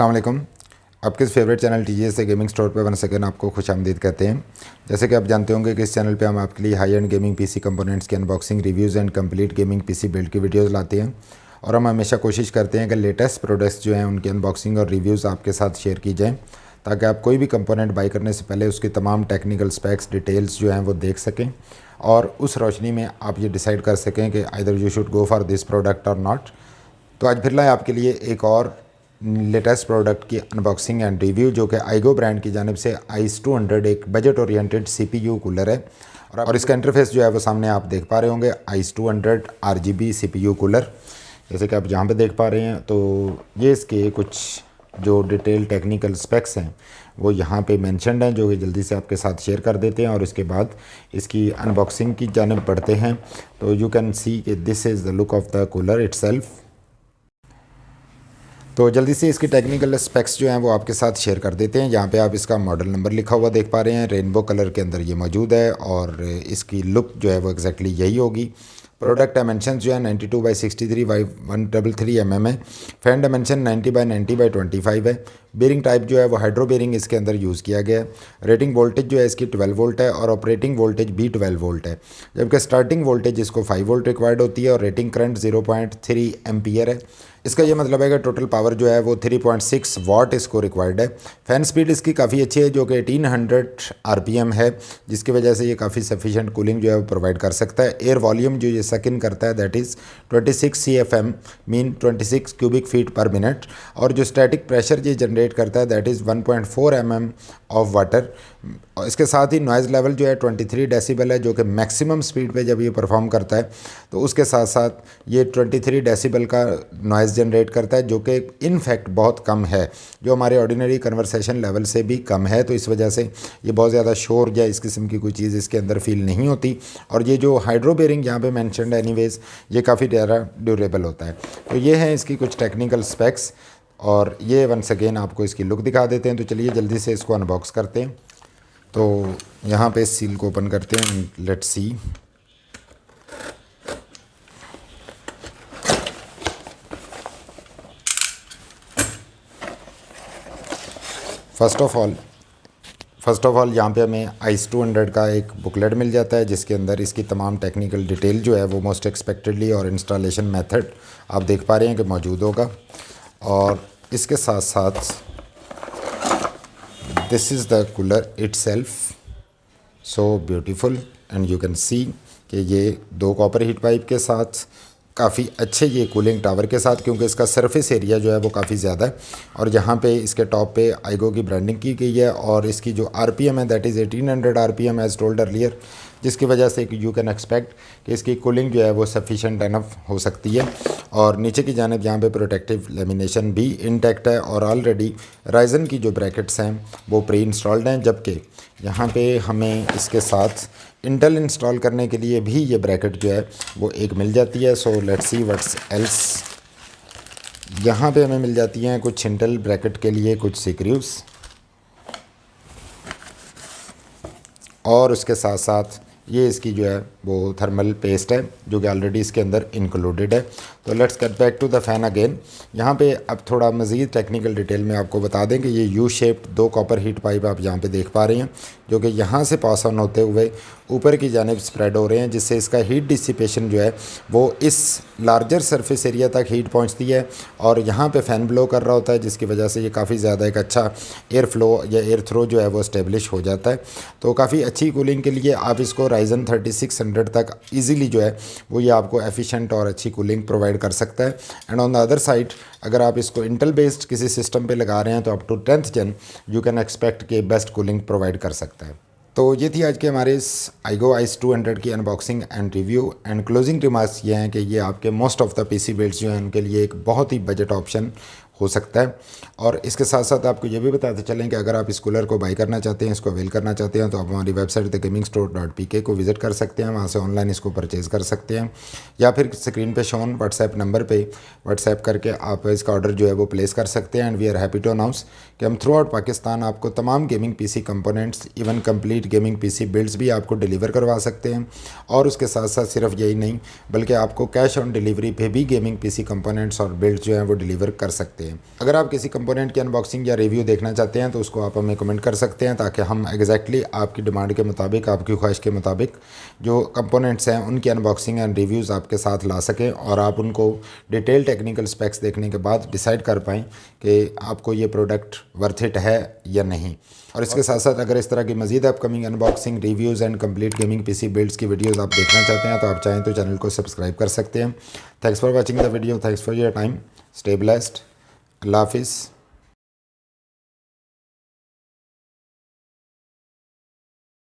अस्सलाम वालेकुम। आपके फेवरेट चैनल टीजीएस से गेमिंग स्टोर पे वन सेकेंड आपको खुशामदीद कहते हैं। जैसे कि आप जानते होंगे कि इस चैनल पे हम आपके लिए high end gaming PC components की unboxing, reviews and complete gaming PC build की वीडियोस लाते हैं और हम हमेशा कोशिश करते हैं कि लेटेस्ट प्रोडक्ट्स जो हैं उनकी अनबॉक्सिंग और रिव्यूज़ आपके साथ शेयर की जाएँ, ताकि आप कोई भी कंपोनेंट बाई करने से पहले उसकी तमाम टेक्निकल स्पेक्स, डिटेल्स जो हैं वो देख सकें और उस रोशनी में आप ये डिसाइड कर सकें कि either you should go for this product और नॉट। तो आज फिर लाए आपके लिए एक और लेटेस्ट प्रोडक्ट की अनबॉक्सिंग एंड रिव्यू, जो कि आइगो ब्रांड की जानिब से आइस 200 एक बजट ओरिएंटेड सीपीयू कूलर है और इसका इंटरफेस जो है वो सामने आप देख पा रहे होंगे। आइस 200 RGB सीपीयू कूलर, जैसे कि आप जहाँ पे देख पा रहे हैं। तो ये इसके कुछ जो डिटेल टेक्निकल स्पेक्स हैं वो यहाँ पे मेंशन्ड हैं, जो कि जल्दी से आपके साथ शेयर कर देते हैं और उसके बाद इसकी अनबॉक्सिंग की जानिब बढ़ते हैं। तो यू कैन सी कि this is the look of the cooler itself. तो जल्दी से इसकी टेक्निकल स्पेक्स जो हैं वो आपके साथ शेयर कर देते हैं। यहाँ पे आप इसका मॉडल नंबर लिखा हुआ देख पा रहे हैं, रेनबो कलर के अंदर ये मौजूद है और इसकी लुक जो है वो एग्जैक्टली यही होगी। प्रोडक्ट डायमेंशन जो है 92x63 mm है। फैन डायमेंशन 90x90x25 है। बेरिंग टाइप जो है वो हाइड्रो बेरिंग इसके अंदर यूज़ किया गया है। रेटिंग वोल्टेज जो है इसकी 12 वोल्ट है और ऑपरेटिंग वोल्टेज भी 12 वोल्ट है, जबकि स्टार्टिंग वोल्टेज इसको 5 वोल्ट रिक्वायर्ड होती है और रेटिंग करंट 0.3 एम्पियर है। इसका ये मतलब है कि टोटल पावर जो है वो 3.6 वाट इसको रिक्वायर्ड है। फ़ैन स्पीड इसकी काफ़ी अच्छी है, जो कि 1800 RPM है, जिसकी वजह से ये काफ़ी सफिशेंट कूलिंग जो है वो प्रोवाइड कर सकता है। एयर वॉल्यूम जो ये सक इन करता है that is 26 CFM, mean 26 cubic feet पर मिनट, और जो स्टैटिक प्रेशर ये जनरेट करता है that is 1.4 mm of water. इसके साथ ही नॉइज़ लेवल जो है 23 डेसिबल है, जो कि मैक्सिमम स्पीड पे जब ये परफॉर्म करता है तो उसके साथ साथ ये 23 डेसिबल का नॉइज़ जनरेट करता है, जो कि इन फैक्ट बहुत कम है, जो हमारे ऑर्डिनरी कन्वर्सेशन लेवल से भी कम है। तो इस वजह से ये बहुत ज़्यादा शोर या इस किस्म की कोई चीज़ इसके अंदर फील नहीं होती। और ये जो हाइड्रो बेरिंग यहाँ पे मेंशन्ड है एनीवेज, ये काफ़ी ज़्यादा ड्यूरेबल होता है। तो ये हैं इसकी कुछ टेक्निकल स्पेक्स और ये वंस अगेन आपको इसकी लुक दिखा देते हैं। तो चलिए जल्दी से इसको अनबॉक्स करते हैं। तो यहाँ पे इस सील को ओपन करते हैं, let's see. First of all यहाँ पे हमें आइस 200 का एक बुकलेट मिल जाता है, जिसके अंदर इसकी तमाम टेक्निकल डिटेल जो है वो मोस्ट एक्सपेक्टेडली और इंस्टॉलेशन मेथड आप देख पा रहे हैं कि मौजूद होगा। और इसके साथ साथ this is the cooler itself, so beautiful and you can see कि ये 2 कॉपर हीट पाइप के साथ काफ़ी अच्छे ये कूलिंग टावर के साथ, क्योंकि इसका सरफेस एरिया जो है वो काफ़ी ज़्यादा है और यहाँ पे इसके टॉप पे आइगो की ब्रांडिंग की गई है और इसकी जो RPM है that is 1800 RPM as told earlier, जिसकी वजह से यू कैन एक्सपेक्ट कि इसकी कूलिंग जो है वो सफिशेंट एनफ हो सकती है। और नीचे की जानिब यहाँ पे प्रोटेक्टिव लेमिनेशन भी इंटैक्ट है और ऑलरेडी राइजन की जो ब्रैकेट्स हैं वो प्री इंस्टॉल्ड हैं, जबकि यहाँ पे हमें इसके साथ इंटेल इंस्टॉल करने के लिए भी ये ब्रैकेट जो है वो एक मिल जाती है। So let's see what's else. यहाँ पे हमें मिल जाती हैं कुछ इंटेल ब्रैकेट के लिए कुछ स्क्रूज और उसके साथ साथ ये इसकी जो है वो थर्मल पेस्ट है, जो कि ऑलरेडी इसके अंदर इंक्लूडेड है। तो let's get back to the fan again. यहाँ पे अब थोड़ा मज़ीद टेक्निकल डिटेल में आपको बता दें कि ये U shaped 2 copper heat pipe आप यहाँ पे देख पा रहे हैं, जो कि यहाँ से पास ऑन होते हुए ऊपर की जानिब स्प्रेड हो रहे हैं, जिससे इसका हीट डिसिपेशन जो है वो इस लार्जर सरफेस एरिया तक हीट पहुँचती है और यहाँ पे फ़ैन ब्लो कर रहा होता है, जिसकी वजह से ये काफ़ी ज़्यादा एक अच्छा एयर फ्लो या एयर थ्रो जो है वो इस्टेब्लिश हो जाता है। तो काफ़ी अच्छी कूलिंग के लिए आप इसको राइजन 3600 तक ईज़िली जो है वो ये आपको एफिशिएंट और अच्छी कूलिंग प्रोवाइड कर सकता है। And on the other side अगर आप इसको इंटेल बेस्ड किसी सिस्टम पे लगा रहे हैं तो up to 10th Gen you can expect कि बेस्ट कूलिंग प्रोवाइड कर सकता है। तो ये थी आज के हमारे इस आइगो आइस 200 की unboxing and review and closing remarks ये हैं कि ये आपके most of the PC builds जो हैं उनके लिए एक बहुत ही बजट ऑप्शन हो सकता है। और इसके साथ साथ आपको ये भी बताते चलें कि अगर आप इस कूलर को बाई करना चाहते हैं, इसको अवेल करना चाहते हैं, तो आप हमारी वेबसाइट thegamingstore.pk को विज़िट कर सकते हैं, वहाँ से ऑनलाइन इसको परचेज़ कर सकते हैं या फिर स्क्रीन पे शोन व्हाट्सएप नंबर पे व्हाट्सएप करके आप इसका ऑर्डर जो है वो प्लेस कर सकते हैं। And we are happy to announce कि हम थ्रू आउट पाकिस्तान आपको तमाम gaming PC components, even complete gaming PC builds भी आपको डिलीवर करवा सकते हैं। और उसके साथ साथ सिर्फ यही नहीं बल्कि आपको कैश ऑन डिलीवरी पे भी गेमिंग पीसी कंपोनेंट्स और बिल्ड्स जो हैं वो डिलीवर कर सकते हैं। हैं। अगर आप किसी कंपोनेंट की अनबॉक्सिंग या रिव्यू देखना चाहते हैं तो उसको आप हमें कमेंट कर सकते हैं, ताकि हम एग्जैक्टली आपकी डिमांड के मुताबिक, आपकी ख्वाहिश के मुताबिक जो कंपोनेंट्स हैं उनकी अनबॉक्सिंग एंड रिव्यूज़ आपके साथ ला सकें और आप उनको डिटेल टेक्निकल स्पेक्स देखने के बाद डिसाइड कर पाएँ कि आपको ये प्रोडक्ट वर्थ इट है या नहीं। और इसके साथ साथ अगर इस तरह की मज़ीद upcoming unboxing, reviews and complete gaming PC builds की वीडियोज़ आप देखना चाहते हैं तो आप चाहें तो चैनल को सब्सक्राइब कर सकते हैं। Thanks for watching the video, thanks for your time, stay blessed, अल्लाह हाफिज़।